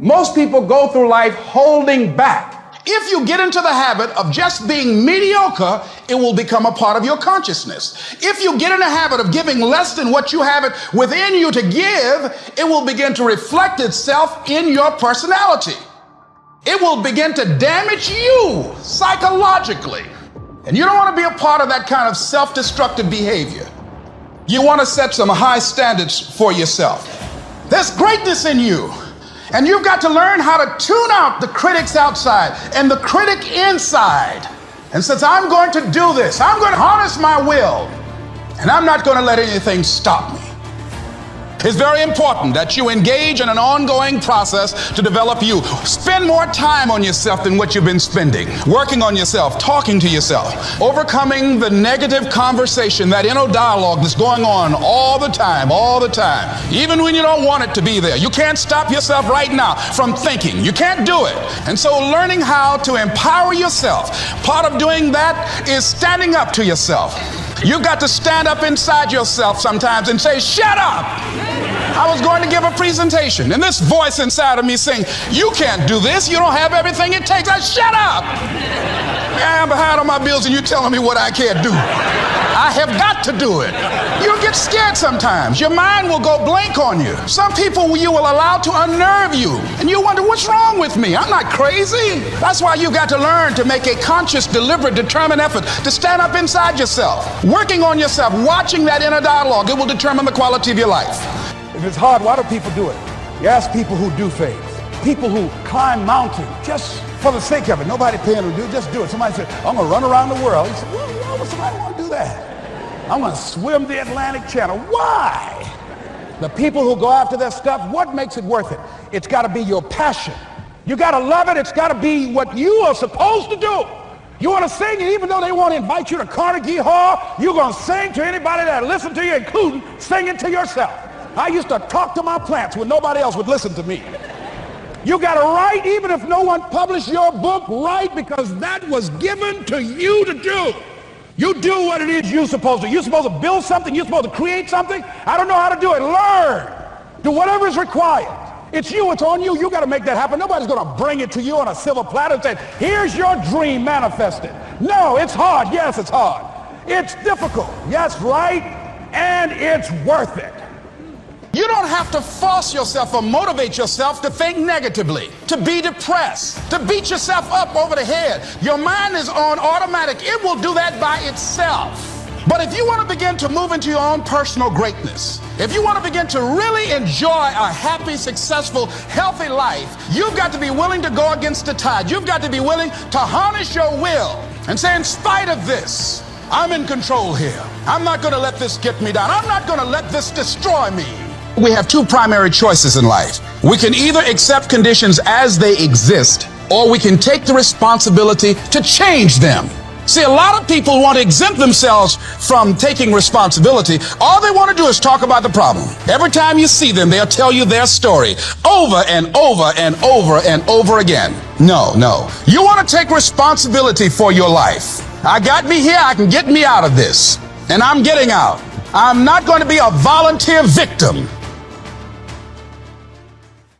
Most people go through life holding back. If you get into the habit of just being mediocre, it will become a part of your consciousness. If you get in the habit of giving less than what you have it within you to give, it will begin to reflect itself in your personality. It will begin to damage you psychologically. And you don't want to be a part of that kind of self-destructive behavior. You want to set some high standards for yourself. There's greatness in you. And you've got to learn how to tune out the critics outside and the critic inside. And since I'm going to do this, I'm going to harness my will, and I'm not going to let anything stop me. It's very important that you engage in an ongoing process to develop you. Spend more time on yourself than what you've been spending. Working on yourself, talking to yourself, overcoming the negative conversation, that inner dialogue that's going on all the time, even when you don't want it to be there. You can't stop yourself right now from thinking. You can't do it. And so learning how to empower yourself, part of doing that is standing up to yourself. You've got to stand up inside yourself sometimes and say, shut up. I was going to give a presentation, and this voice inside of me saying, you can't do this. You don't have everything it takes. Shut up. I'm behind on my bills, and you're telling me what I can't do. I have got to do it. You'll get scared sometimes. Your mind will go blank on you. Some people you will allow to unnerve you, and you wonder, what's wrong with me? I'm not crazy. That's why you've got to learn to make a conscious, deliberate, determined effort to stand up inside yourself. Working on yourself, watching that inner dialogue, it will determine the quality of your life. If it's hard, why do people do it? You ask people who do things, people who climb mountains just for the sake of it. Nobody paying them to do it, just do it. Somebody said, I'm going to run around the world. You say, well, why would somebody want to do that? I'm going to swim the Atlantic Channel. Why? The people who go after that stuff, what makes it worth it? It's got to be your passion. You got to love it. It's got to be what you are supposed to do. You want to sing, and even though they want to invite you to Carnegie Hall, you're going to sing to anybody that listen to you, including singing to yourself. I used to talk to my plants when nobody else would listen to me. You got to write, even if no one published your book, write, because that was given to you to do. You do what it is you're supposed to. You're supposed to build something. You're supposed to create something. I don't know how to do it. Learn. Do whatever is required. It's you. It's on you. You got to make that happen. Nobody's going to bring it to you on a silver platter and say, here's your dream manifested. No, it's hard. Yes, it's hard. It's difficult. Yes, right. And it's worth it. You don't have to force yourself or motivate yourself to think negatively, to be depressed, to beat yourself up over the head. Your mind is on automatic. It will do that by itself. But if you want to begin to move into your own personal greatness, if you want to begin to really enjoy a happy, successful, healthy life, you've got to be willing to go against the tide. You've got to be willing to harness your will and say, in spite of this, I'm in control here. I'm not going to let this get me down. I'm not going to let this destroy me. We have two primary choices in life. We can either accept conditions as they exist, or we can take the responsibility to change them. See, a lot of people want to exempt themselves from taking responsibility. All they want to do is talk about the problem. Every time you see them, they'll tell you their story over and over and over and over again. No. You want to take responsibility for your life. I got me here, I can get me out of this. And I'm getting out. I'm not going to be a volunteer victim.